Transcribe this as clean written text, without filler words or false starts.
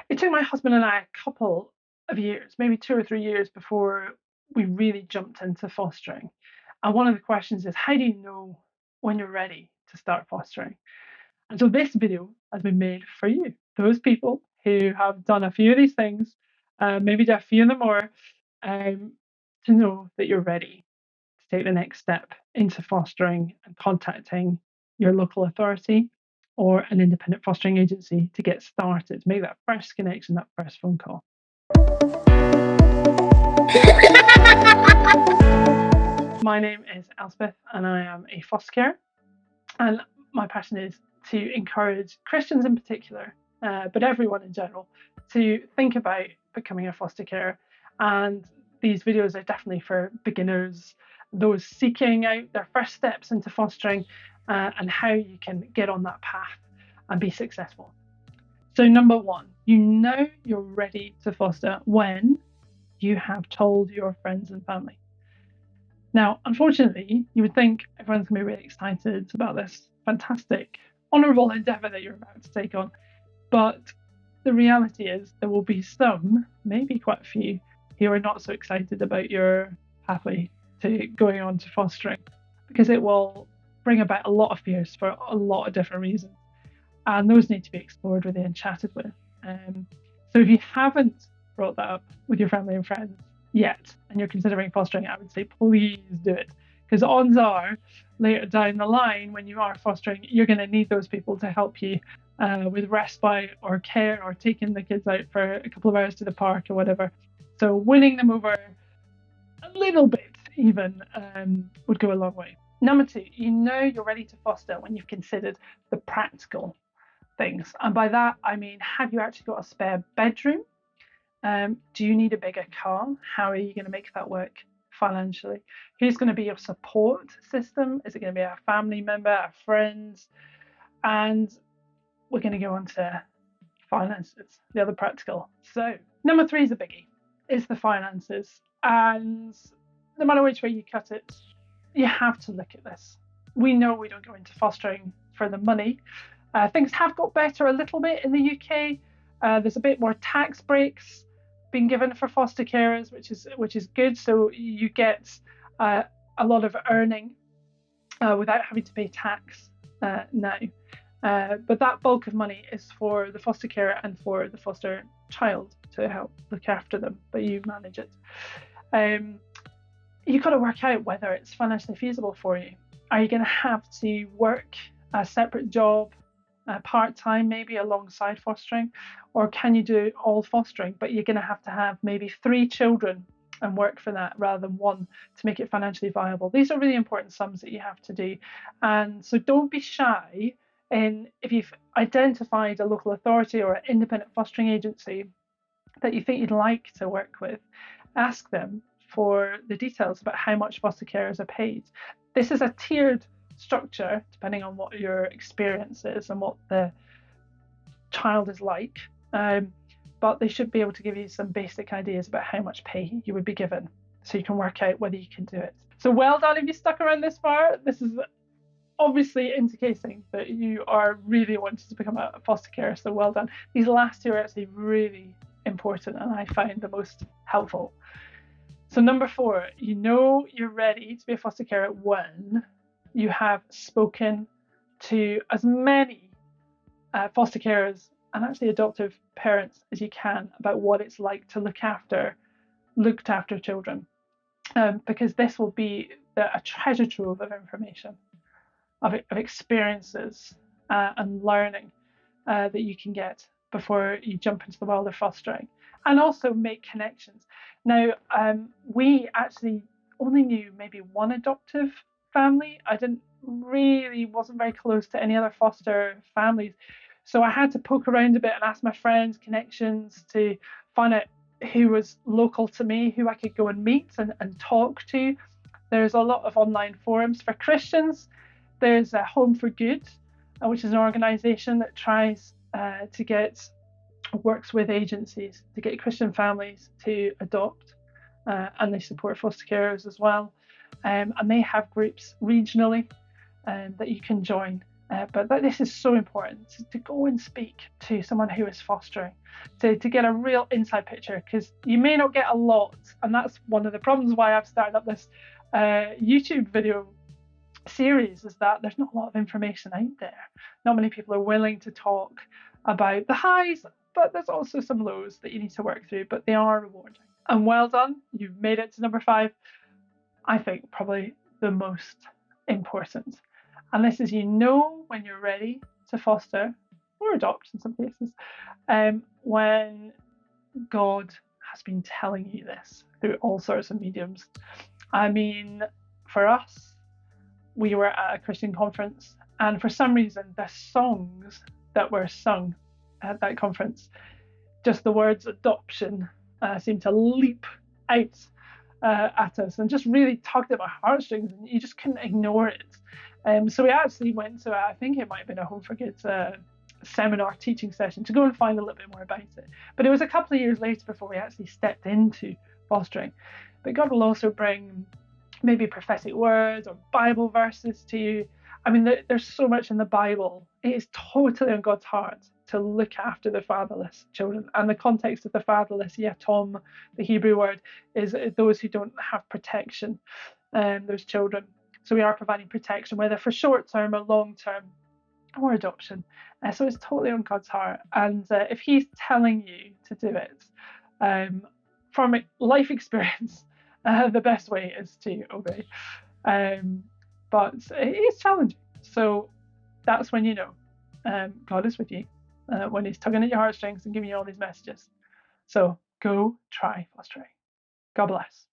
It took my husband and I a couple of years, maybe 2 or 3 years, before we really jumped into fostering. And one of the questions is, how do you know when you're ready to start fostering? And so this video has been made for you, those people who have done a few of these things, maybe do a few of them more, um, to know that you're ready to take the next step into fostering and contacting your local authority or an independent fostering agency to get started, make that first connection, that first phone call. My name is Elspeth and I am a foster carer, and my passion is to encourage Christians in particular, but everyone in general, to think about becoming a foster carer. And these videos are definitely for beginners, those seeking out their first steps into fostering, and how you can get on that path and be successful. So, number one, you know you're ready to foster when you have told your friends and family. Now, unfortunately, you would think everyone's going to be really excited about this fantastic, honourable endeavour that you're about to take on. But the reality is there will be some, maybe quite a few, who are not so excited about your pathway to going on to fostering, because it will bring about a lot of fears for a lot of different reasons. And those need to be explored with and chatted with. So if you haven't brought that up with your family and friends yet, and you're considering fostering, I would say please do it. Because odds are, later down the line, when you are fostering, you're going to need those people to help you with respite or care or taking the kids out for a couple of hours to the park or whatever. So winning them over a little bit even would go a long way. Number two, you know you're ready to foster when you've considered the practical things. And by that, I mean, have you actually got a spare bedroom? Do you need a bigger car? How are you going to make that work financially? Who's going to be your support system? Is it going to be a family member, a friend? And we're going to go on to finances, the other practical. So, number three is a biggie, is the finances. And no matter which way you cut it, you have to look at this. We know we don't go into fostering for the money. Things have got better a little bit in the UK. There's a bit more tax breaks being given for foster carers, which is good. So you get a lot of earning without having to pay tax now. But that bulk of money is for the foster carer and for the foster child to help look after them, but you manage it. You've got to work out whether it's financially feasible for you. Are you going to have to work a separate job, part-time maybe alongside fostering, or can you do all fostering, but you're going to have maybe 3 children and work for that rather than one to make it financially viable? These are really important sums that you have to do. And so don't be shy. And if you've identified a local authority or an independent fostering agency that you think you'd like to work with, ask them for the details about how much foster carers are paid. This is a tiered structure depending on what your experience is and what the child is like. But they should be able to give you some basic ideas about how much pay you would be given so you can work out whether you can do it. So well done if you stuck around this far. This is obviously indicating that you are really wanting to become a foster carer, so well done. These last two are actually really important and I find the most helpful. So number 4, you know you're ready to be a foster carer when you have spoken to as many foster carers and actually adoptive parents as you can about what it's like to looked after children, because this will be a treasure trove of information, of experiences and learning that you can get before you jump into the world of fostering, and also make connections. Now, we actually only knew maybe one adoptive family. I wasn't very close to any other foster families. So I had to poke around a bit and ask my friends, connections, to find out who was local to me, who I could go and meet and talk to. There's a lot of online forums for Christians. There's a Home for Good, which is an organisation that tries works with agencies to get Christian families to adopt, and they support foster carers as well. And they have groups regionally that you can join But this is so important to go and speak to someone who is fostering, to get a real inside picture, because you may not get a lot. And that's one of the problems why I've started up this YouTube video series, is that there's not a lot of information out there. Not many people are willing to talk about the highs, but there's also some lows that you need to work through, but they are rewarding. And well done, you've made it to number 5. I think probably the most important. And this is, when you're ready to foster or adopt in some cases, when God has been telling you this through all sorts of mediums. I mean, for us, we were at a Christian conference, and for some reason, the songs that were sung at that conference, just the words adoption seemed to leap out at us and just really tugged at my heartstrings, and you just couldn't ignore it. So we actually went to, I think it might have been a Home for Kids seminar teaching session to go and find a little bit more about it. But it was a couple of years later before we actually stepped into fostering. But God will also bring maybe prophetic words or Bible verses to you. I mean, there's so much in the Bible. It is totally on God's heart to look after the fatherless children. And the context of the fatherless, yatom, the Hebrew word, is those who don't have protection, those children. So we are providing protection, whether for short term or long term, or adoption. So it's totally on God's heart. And if He's telling you to do it, from life experience, the best way is to obey. But it is challenging. So that's when God is with you, when He's tugging at your heartstrings and giving you all these messages. So go try fostering. God bless.